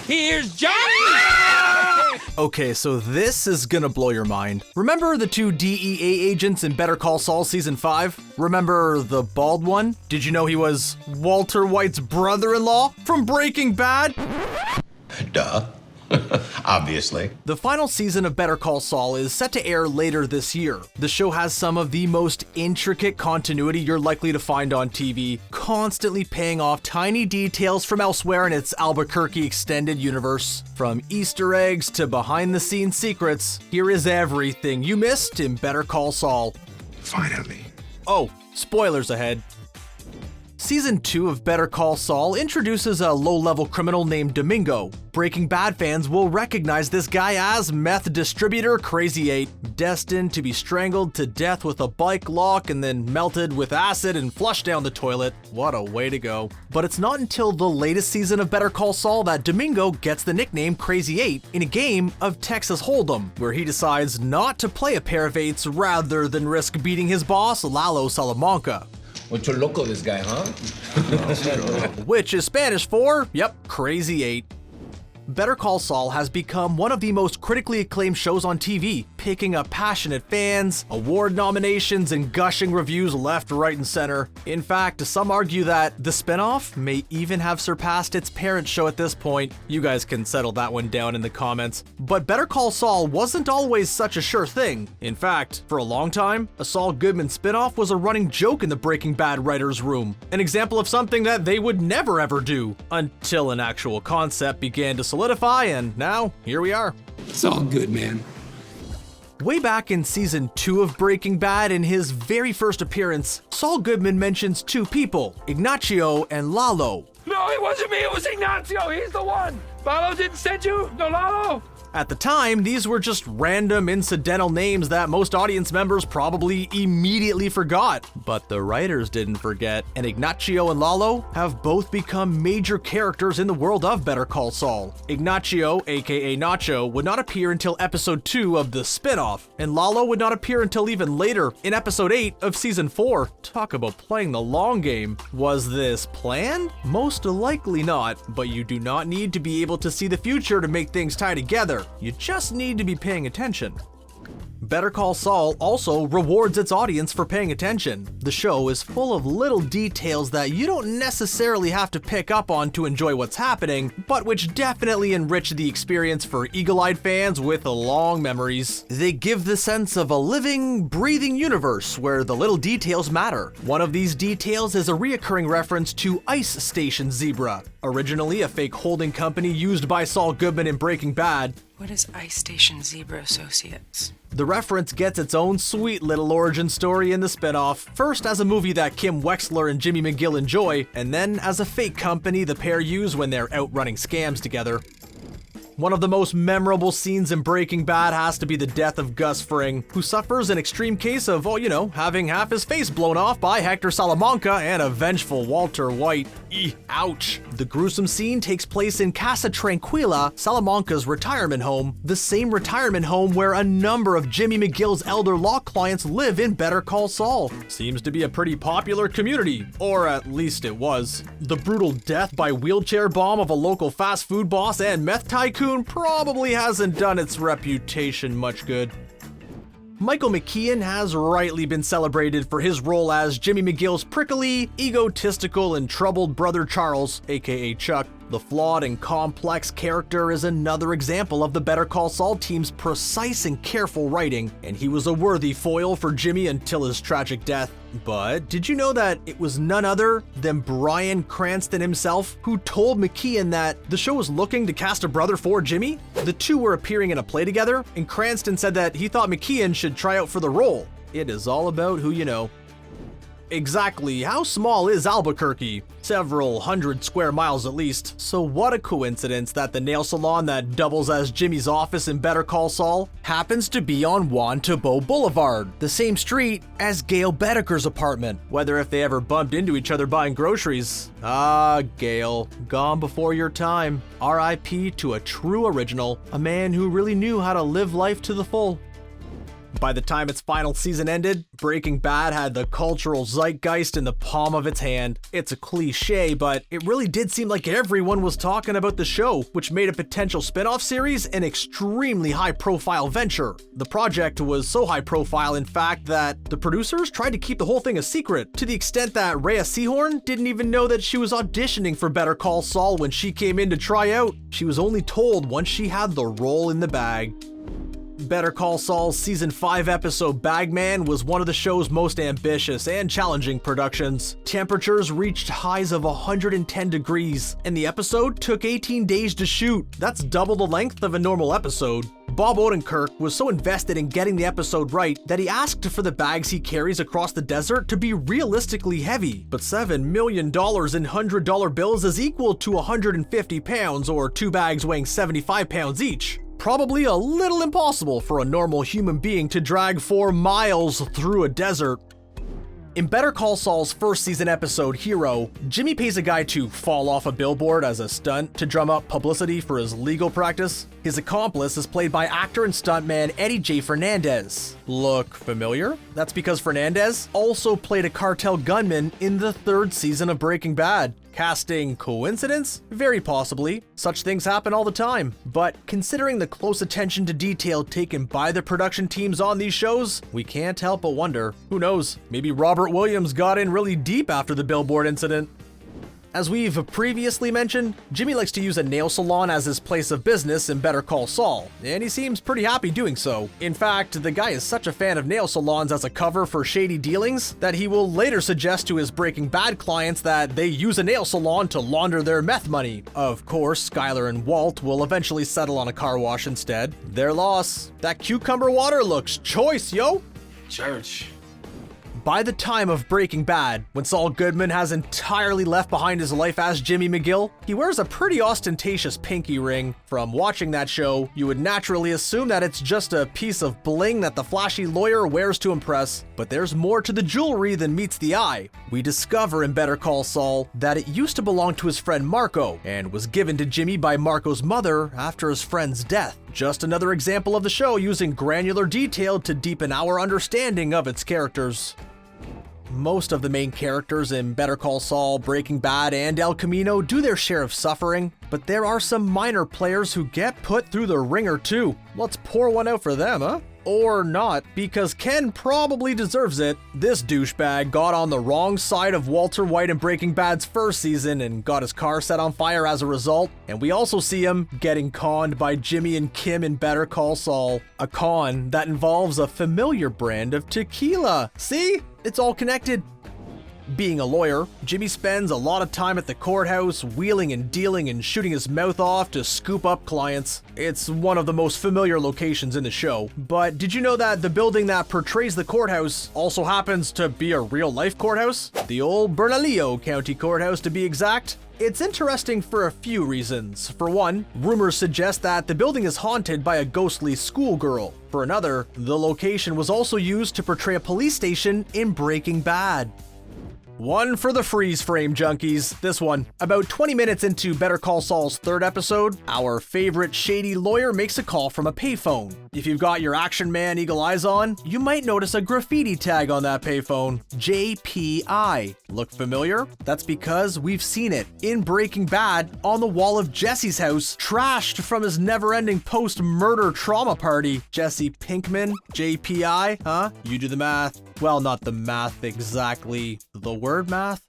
Here's Johnny! Okay, so this is gonna blow your mind. Remember the two DEA agents in Better Call Saul Season 5? Remember the bald one? Did you know he was Walter White's brother-in-law from Breaking Bad? Duh. Obviously. The final season of Better Call Saul is set to air later this year. The show has some of the most intricate continuity you're likely to find on TV, constantly paying off tiny details from elsewhere in its Albuquerque extended universe. From Easter eggs to behind-the-scenes secrets, here is everything you missed in Better Call Saul. Finally. Oh, spoilers ahead. Season 2 of Better Call Saul introduces a low-level criminal named Domingo. Breaking Bad fans will recognize this guy as meth distributor Crazy 8, destined to be strangled to death with a bike lock and then melted with acid and flushed down the toilet. What a way to go. But it's not until the latest season of Better Call Saul that Domingo gets the nickname Crazy 8 in a game of Texas Hold'em, where he decides not to play a pair of eights rather than risk beating his boss, Lalo Salamanca. Mucho loco, this guy, huh? Which is Spanish for, yep, Crazy 8. Better Call Saul has become one of the most critically acclaimed shows on TV, picking up passionate fans, award nominations, and gushing reviews left, right, and center. In fact, some argue that the spinoff may even have surpassed its parent show at this point. You guys can settle that one down in the comments. But Better Call Saul wasn't always such a sure thing. In fact, for a long time, a Saul Goodman spinoff was a running joke in the Breaking Bad writers' room. An example of something that they would never ever do, until an actual concept began to solidify, and now, here we are. It's all good, man. Way back in Season 2 of Breaking Bad, in his very first appearance, Saul Goodman mentions two people, Ignacio and Lalo. No, it wasn't me, it was Ignacio, he's the one! Lalo didn't send you? No, Lalo? At the time, these were just random incidental names that most audience members probably immediately forgot. But the writers didn't forget, and Ignacio and Lalo have both become major characters in the world of Better Call Saul. Ignacio, aka Nacho, would not appear until episode 2 of the spinoff, and Lalo would not appear until even later, in episode 8 of season 4. Talk about playing the long game. Was this planned? Most likely not, but you do not need to be able to see the future to make things tie together. You just need to be paying attention. Better Call Saul also rewards its audience for paying attention. The show is full of little details that you don't necessarily have to pick up on to enjoy what's happening, but which definitely enrich the experience for eagle-eyed fans with long memories. They give the sense of a living, breathing universe where the little details matter. One of these details is a reoccurring reference to Ice Station Zebra, originally a fake holding company used by Saul Goodman in Breaking Bad. What is Ice Station Zebra Associates? The reference gets its own sweet little origin story in the spinoff, first as a movie that Kim Wexler and Jimmy McGill enjoy, and then as a fake company the pair use when they're out running scams together. One of the most memorable scenes in Breaking Bad has to be the death of Gus Fring, who suffers an extreme case of, having half his face blown off by Hector Salamanca and a vengeful Walter White. Ouch. The gruesome scene takes place in Casa Tranquila, Salamanca's retirement home, the same retirement home where a number of Jimmy McGill's elder law clients live in Better Call Saul. Seems to be a pretty popular community, or at least it was. The brutal death by wheelchair bomb of a local fast food boss and meth tycoon probably hasn't done its reputation much good. Michael McKean has rightly been celebrated for his role as Jimmy McGill's prickly, egotistical, and troubled brother Charles, aka Chuck. The flawed and complex character is another example of the Better Call Saul team's precise and careful writing, and he was a worthy foil for Jimmy until his tragic death. But did you know that it was none other than Bryan Cranston himself who told McKean that the show was looking to cast a brother for Jimmy? The two were appearing in a play together, and Cranston said that he thought McKean should try out for the role. It is all about who you know. Exactly how small is Albuquerque? Several hundred square miles at least. So what a coincidence that the nail salon that doubles as Jimmy's office in Better Call Saul happens to be on Juan Tabo Boulevard, the same street as Gail Bedeker's apartment. Whether if they ever bumped into each other buying groceries. Ah, Gail, gone before your time. R.I.P. to a true original, a man who really knew how to live life to the full. By the time its final season ended, Breaking Bad had the cultural zeitgeist in the palm of its hand. It's a cliche, but it really did seem like everyone was talking about the show, which made a potential spin-off series an extremely high-profile venture. The project was so high-profile, in fact, that the producers tried to keep the whole thing a secret, to the extent that Rhea Seehorn didn't even know that she was auditioning for Better Call Saul when she came in to try out. She was only told once she had the role in the bag. Better Call Saul's Season 5 episode Bagman was one of the show's most ambitious and challenging productions. Temperatures reached highs of 110 degrees, and the episode took 18 days to shoot. That's double the length of a normal episode. Bob Odenkirk was so invested in getting the episode right that he asked for the bags he carries across the desert to be realistically heavy. But $7 million in $100 bills is equal to 150 pounds, or 2 bags weighing 75 pounds each. Probably a little impossible for a normal human being to drag 4 miles through a desert. In Better Call Saul's first season episode, Hero, Jimmy pays a guy to fall off a billboard as a stunt to drum up publicity for his legal practice. His accomplice is played by actor and stuntman Eddie J. Fernandez. Look familiar? That's because Fernandez also played a cartel gunman in the 3rd season of Breaking Bad. Casting coincidence? Very possibly. Such things happen all the time. But considering the close attention to detail taken by the production teams on these shows, we can't help but wonder. Who knows? Maybe Robert Williams got in really deep after the billboard incident. As we've previously mentioned, Jimmy likes to use a nail salon as his place of business in Better Call Saul, and he seems pretty happy doing so. In fact, the guy is such a fan of nail salons as a cover for shady dealings that he will later suggest to his Breaking Bad clients that they use a nail salon to launder their meth money. Of course, Skyler and Walt will eventually settle on a car wash instead. Their loss. That cucumber water looks choice, yo! Church. By the time of Breaking Bad, when Saul Goodman has entirely left behind his life as Jimmy McGill, he wears a pretty ostentatious pinky ring. From watching that show, you would naturally assume that it's just a piece of bling that the flashy lawyer wears to impress, but there's more to the jewelry than meets the eye. We discover in Better Call Saul that it used to belong to his friend Marco, and was given to Jimmy by Marco's mother after his friend's death. Just another example of the show using granular detail to deepen our understanding of its characters. Most of the main characters in Better Call Saul, Breaking Bad, and El Camino do their share of suffering, but there are some minor players who get put through the ringer too. Let's pour one out for them, huh? Or not, because Ken probably deserves it. This douchebag got on the wrong side of Walter White in Breaking Bad's first season and got his car set on fire as a result, and we also see him getting conned by Jimmy and Kim in Better Call Saul. A con that involves a familiar brand of tequila. See? It's all connected. Being a lawyer, Jimmy spends a lot of time at the courthouse, wheeling and dealing and shooting his mouth off to scoop up clients. It's one of the most familiar locations in the show. But did you know that the building that portrays the courthouse also happens to be a real-life courthouse? The old Bernalillo County Courthouse, to be exact. It's interesting for a few reasons. For one, rumors suggest that the building is haunted by a ghostly schoolgirl. For another, the location was also used to portray a police station in Breaking Bad. One for the freeze frame junkies. This one. About 20 minutes into Better Call Saul's 3rd episode, our favorite shady lawyer makes a call from a payphone. If you've got your Action Man eagle eyes on, you might notice a graffiti tag on that payphone. JPI. Look familiar? That's because we've seen it in Breaking Bad on the wall of Jesse's house, trashed from his never-ending post-murder trauma party. Jesse Pinkman? JPI? Huh? You do the math. Well, not the math exactly. The word math?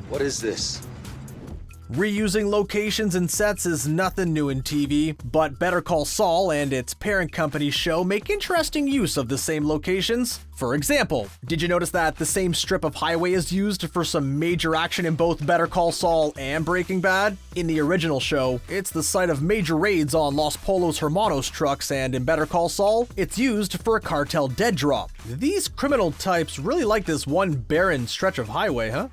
What is this? Reusing locations and sets is nothing new in TV, but Better Call Saul and its parent company's show make interesting use of the same locations. For example, did you notice that the same strip of highway is used for some major action in both Better Call Saul and Breaking Bad? In the original show, it's the site of major raids on Los Polos Hermanos trucks, and in Better Call Saul, it's used for a cartel dead drop. These criminal types really like this one barren stretch of highway, huh?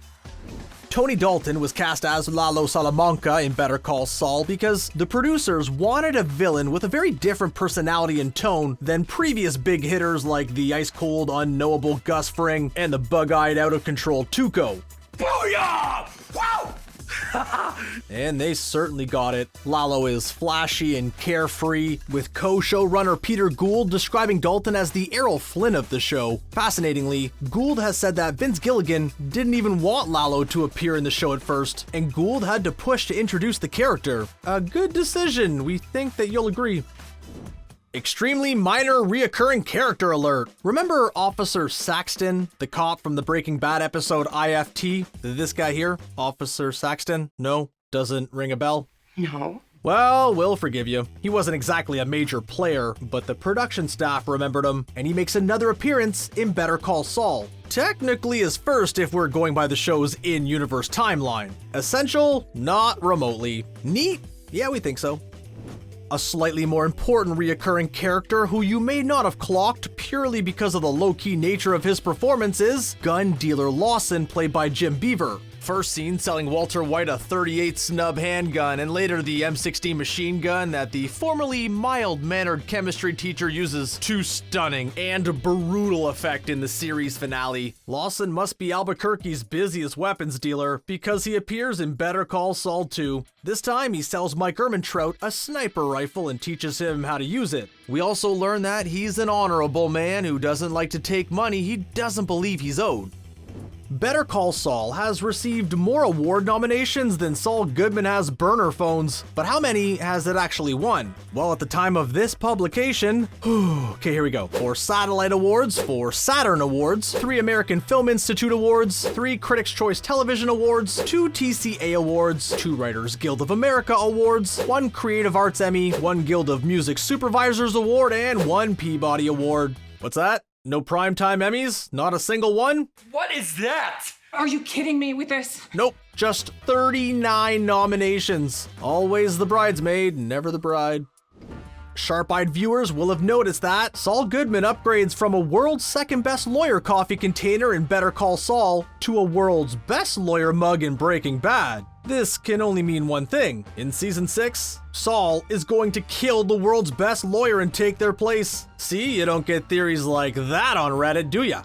Tony Dalton was cast as Lalo Salamanca in Better Call Saul because the producers wanted a villain with a very different personality and tone than previous big hitters like the ice-cold, unknowable Gus Fring and the bug-eyed, out-of-control Tuco. Booyah! Wow! And they certainly got it. Lalo is flashy and carefree, with co-showrunner Peter Gould describing Dalton as the Errol Flynn of the show. Fascinatingly, Gould has said that Vince Gilligan didn't even want Lalo to appear in the show at first, and Gould had to push to introduce the character. A good decision, we think that you'll agree. Extremely minor reoccurring character alert. Remember Officer Saxton, the cop from the Breaking Bad episode IFT? This guy here, Officer Saxton? No? Doesn't ring a bell? No. Well, we'll forgive you. He wasn't exactly a major player, but the production staff remembered him, and he makes another appearance in Better Call Saul. Technically his first if we're going by the show's in-universe timeline. Essential? Not remotely. Neat? Yeah, we think so. A slightly more important reoccurring character who you may not have clocked purely because of the low-key nature of his performance is gun dealer Lawson, played by Jim Beaver. First seen selling Walter White a .38 snub handgun and later the M16 machine gun that the formerly mild-mannered chemistry teacher uses to stunning and brutal effect in the series finale. Lawson must be Albuquerque's busiest weapons dealer because he appears in Better Call Saul 2. This time he sells Mike Ehrmantraut a sniper rifle and teaches him how to use it. We also learn that he's an honorable man who doesn't like to take money he doesn't believe he's owed. Better Call Saul has received more award nominations than Saul Goodman has burner phones, but how many has it actually won? Well, at the time of this publication, okay, here we go. 4 Satellite Awards, 4 Saturn Awards, 3 American Film Institute Awards, 3 Critics' Choice Television Awards, 2 TCA Awards, 2 Writers Guild of America Awards, 1 Creative Arts Emmy, 1 Guild of Music Supervisors Award, and 1 Peabody Award. What's that? No primetime Emmys? Not a single one? What is that? Are you kidding me with this? Nope, just 39 nominations. Always the bridesmaid, never the bride. Sharp-eyed viewers will have noticed that Saul Goodman upgrades from a world's second-best lawyer coffee container in Better Call Saul to a world's best lawyer mug in Breaking Bad. This can only mean one thing. In Season 6, Saul is going to kill the world's best lawyer and take their place. See, you don't get theories like that on Reddit, do ya?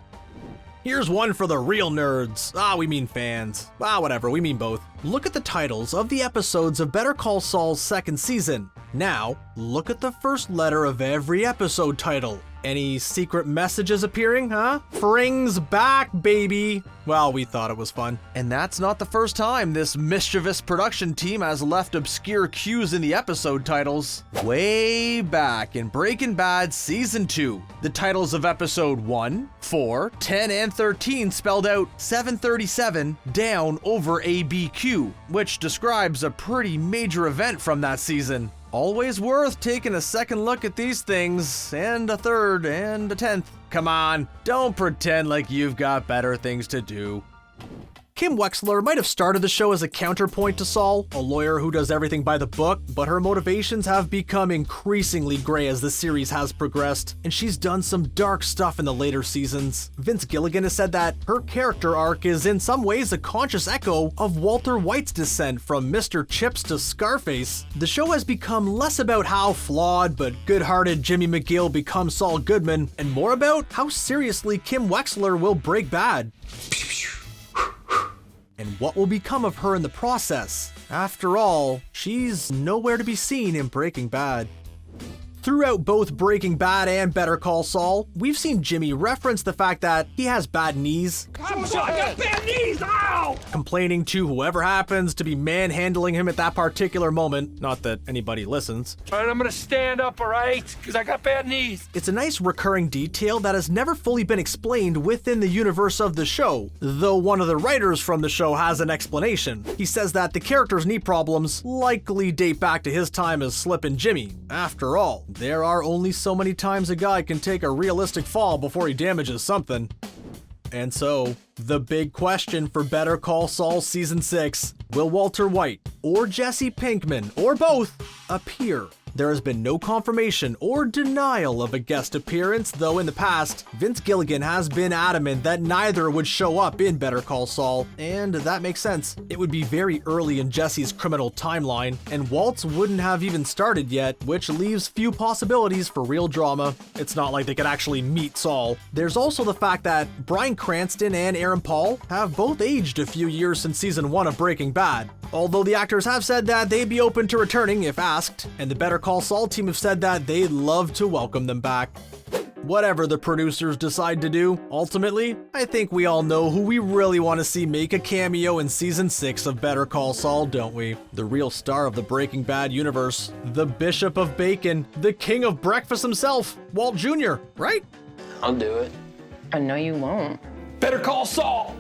Here's one for the real nerds. We mean fans. Whatever, we mean both. Look at the titles of the episodes of Better Call Saul's second season. Now, look at the first letter of every episode title. Any secret messages appearing, huh? Fring's back, baby! Well, we thought it was fun. And that's not the first time this mischievous production team has left obscure cues in the episode titles. Way back in Breaking Bad Season 2, the titles of episode 1, 4, 10, and 13 spelled out 737 down over ABQ, which describes a pretty major event from that season. Always worth taking a second look at these things, and a third, and a 10th. Come on, don't pretend like you've got better things to do. Kim Wexler might have started the show as a counterpoint to Saul, a lawyer who does everything by the book, but her motivations have become increasingly gray as the series has progressed, and she's done some dark stuff in the later seasons. Vince Gilligan has said that her character arc is in some ways a conscious echo of Walter White's descent from Mr. Chips to Scarface. The show has become less about how flawed but good-hearted Jimmy McGill becomes Saul Goodman, and more about how seriously Kim Wexler will break bad. And what will become of her in the process? After all, she's nowhere to be seen in Breaking Bad. Throughout both Breaking Bad and Better Call Saul, we've seen Jimmy reference the fact that he has bad knees, I got bad knees! Ow! complaining to whoever happens to be manhandling him at that particular moment. Not that anybody listens. All right, I'm gonna stand up, all right? Because I got bad knees. It's a nice recurring detail that has never fully been explained within the universe of the show, though one of the writers from the show has an explanation. He says that the character's knee problems likely date back to his time as Slippin' Jimmy. After all, there are only so many times a guy can take a realistic fall before he damages something. And so, the big question for Better Call Saul Season 6, will Walter White, or Jesse Pinkman, or both, appear? There has been no confirmation or denial of a guest appearance, though in the past, Vince Gilligan has been adamant that neither would show up in Better Call Saul, and that makes sense. It would be very early in Jesse's criminal timeline, and Waltz wouldn't have even started yet, which leaves few possibilities for real drama. It's not like they could actually meet Saul. There's also the fact that Bryan Cranston and Aaron Paul have both aged a few years since Season 1 of Breaking Bad. Although the actors have said that they'd be open to returning if asked, and the Better Call Saul team have said that they'd love to welcome them back. Whatever the producers decide to do, ultimately, I think we all know who we really want to see make a cameo in Season 6 of Better Call Saul, don't we? The real star of the Breaking Bad universe, the Bishop of Bacon, the King of Breakfast himself, Walt Jr., right? I'll do it. I know you won't. Better Call Saul.